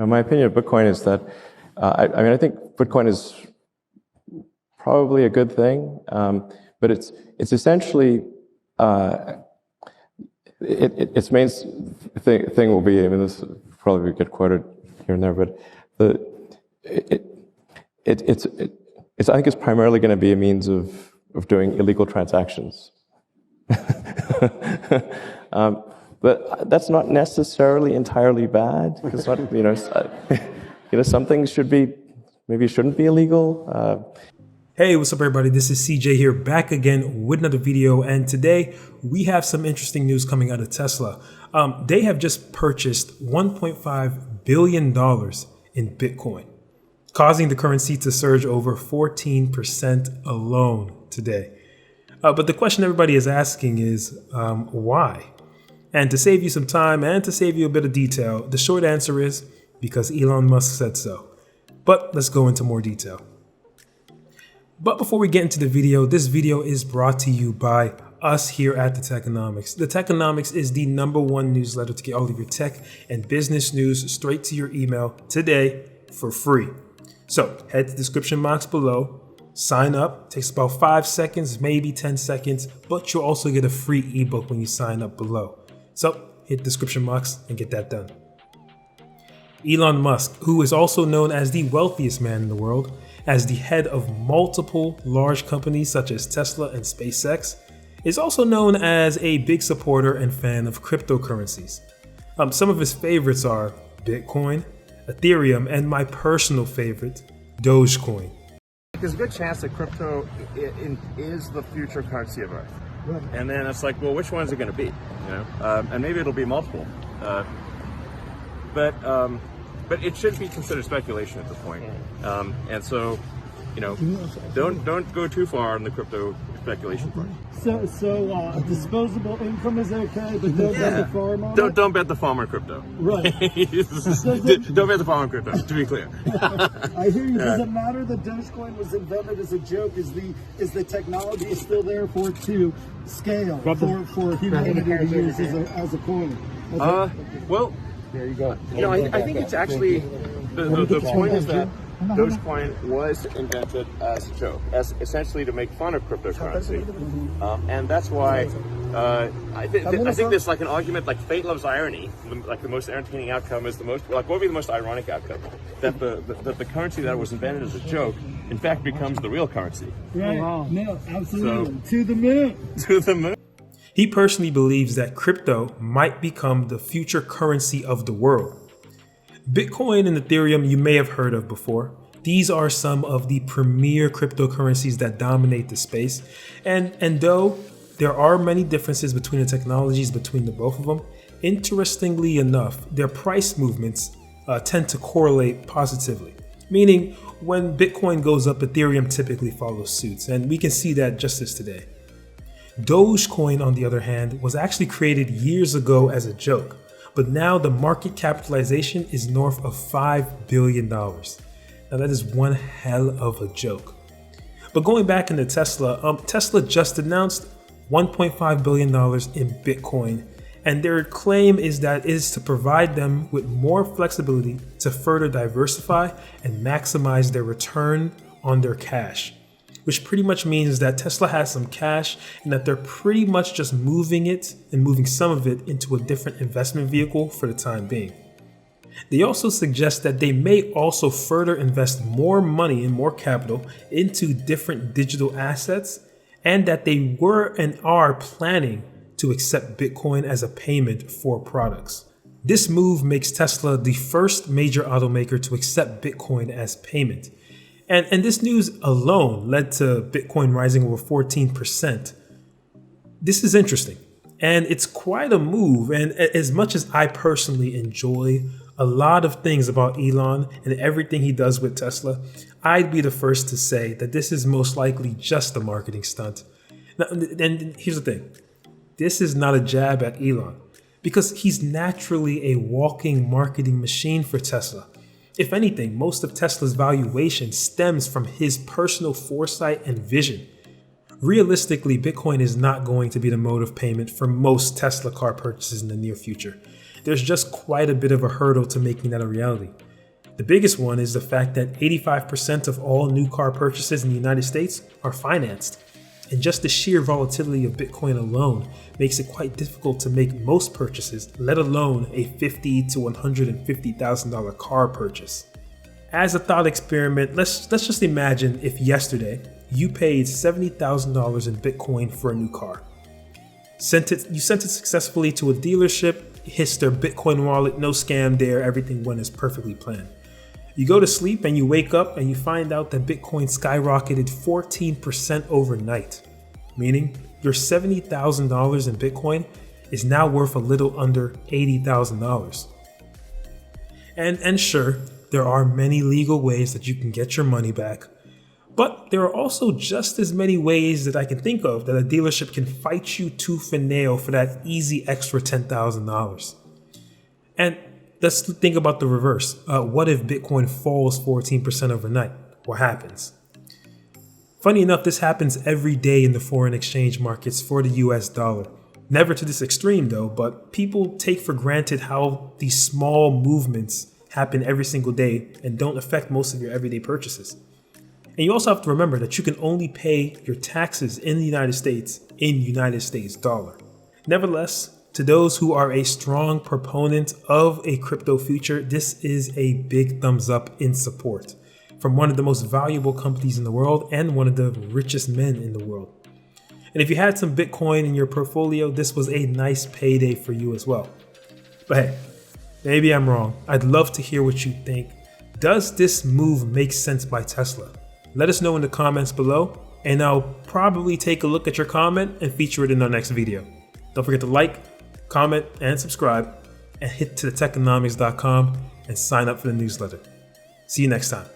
My opinion of Bitcoin is that, I think Bitcoin is probably a good thing, but it's essentially, its main thing will be, I mean, this will probably get quoted here and there, but it's I think it's primarily going to be a means of doing illegal transactions. But that's not necessarily entirely bad. It's not, some things maybe shouldn't be illegal. Hey, what's up everybody? This is CJ here, back again with another video, and today we have some interesting news coming out of Tesla. They have just purchased $1.5 billion in Bitcoin, causing the currency to surge over 14% alone today. But the question everybody is asking is, why? And to save you some time and to save you a bit of detail, the short answer is because Elon Musk said so. But let's go into more detail. But before we get into the video, this video is brought to you by us here at the Techonomics. The Techonomics is the #1 newsletter to get all of your tech and business news straight to your email today for free. So head to the description box below, sign up. Takes about 5 seconds, maybe 10 seconds, but you'll also get a free ebook when you sign up below. So hit the description box and get that done. Elon Musk, who is also known as the wealthiest man in the world, as the head of multiple large companies such as Tesla and SpaceX, is also known as a big supporter and fan of cryptocurrencies. Some of his favorites are Bitcoin, Ethereum, and my personal favorite, Dogecoin. There's a good chance that crypto is the future currency of Earth. Right. And then it's like, well, which one is it going to be? And maybe it'll be multiple. But it should be considered speculation at this point. And so, don't go too far on the crypto speculation part. So disposable income is okay, but don't bet the farm on it? Don't bet the farm on crypto. Right. Don't bet the farm on crypto, to be clear. I hear you. Does it matter that Dogecoin was invented as a joke? Is the technology still there for it to scale for humanity to use as a coin? Well, there you go. I think it's actually the point is that Dogecoin was invented as a joke, as essentially to make fun of cryptocurrency, and that's why I think there's like an argument like fate loves irony. Like the most entertaining outcome is what would be the most ironic outcome? That the currency that was invented as a joke, in fact, becomes the real currency. Right? Wow. No, absolutely. So, to the moon. To the moon. He personally believes that crypto might become the future currency of the world. Bitcoin and Ethereum you may have heard of before. These are some of the premier cryptocurrencies that dominate the space. And though there are many differences between the technologies between the both of them, interestingly enough, their price movements tend to correlate positively. Meaning when Bitcoin goes up, Ethereum typically follows suit. And we can see that just as today. Dogecoin, on the other hand, was actually created years ago as a joke, but now the market capitalization is north of $5 billion. Now that is one hell of a joke. But going back into Tesla, Tesla just announced $1.5 billion in Bitcoin, and their claim is that it is to provide them with more flexibility to further diversify and maximize their return on their cash. Which pretty much means that Tesla has some cash and that they're pretty much just moving it and moving some of it into a different investment vehicle for the time being. They also suggest that they may also further invest more money and more capital into different digital assets, and that they were and are planning to accept Bitcoin as a payment for products. This move makes Tesla the first major automaker to accept Bitcoin as payment. And this news alone led to Bitcoin rising over 14%. This is interesting, and it's quite a move. And as much as I personally enjoy a lot of things about Elon and everything he does with Tesla, I'd be the first to say that this is most likely just a marketing stunt. Now, and here's the thing. This is not a jab at Elon, because he's naturally a walking marketing machine for Tesla. If anything, most of Tesla's valuation stems from his personal foresight and vision. Realistically, Bitcoin is not going to be the mode of payment for most Tesla car purchases in the near future. There's just quite a bit of a hurdle to making that a reality. The biggest one is the fact that 85% of all new car purchases in the United States are financed. And just the sheer volatility of Bitcoin alone makes it quite difficult to make most purchases, let alone a $50,000 to $150,000 car purchase. As a thought experiment, let's just imagine if yesterday you paid $70,000 in Bitcoin for a new car. You sent it successfully to a dealership, hits their Bitcoin wallet, no scam there, everything went as perfectly planned. You go to sleep and you wake up and you find out that Bitcoin skyrocketed 14% overnight, meaning your $70,000 in Bitcoin is now worth a little under $80,000. And sure, there are many legal ways that you can get your money back, but there are also just as many ways that I can think of that a dealership can fight you tooth and nail for that easy extra $10,000. And let's think about the reverse. What if Bitcoin falls 14% overnight? What happens? Funny enough, this happens every day in the foreign exchange markets for the US dollar. Never to this extreme though, but people take for granted how these small movements happen every single day and don't affect most of your everyday purchases. And you also have to remember that you can only pay your taxes in the United States in United States dollar. Nevertheless, to those who are a strong proponent of a crypto future, this is a big thumbs up in support from one of the most valuable companies in the world and one of the richest men in the world. And if you had some Bitcoin in your portfolio, this was a nice payday for you as well. But hey, maybe I'm wrong. I'd love to hear what you think. Does this move make sense by Tesla? Let us know in the comments below, and I'll probably take a look at your comment and feature it in our next video. Don't forget to like, comment, and subscribe, and hit to the Techonomics.com and sign up for the newsletter. See you next time.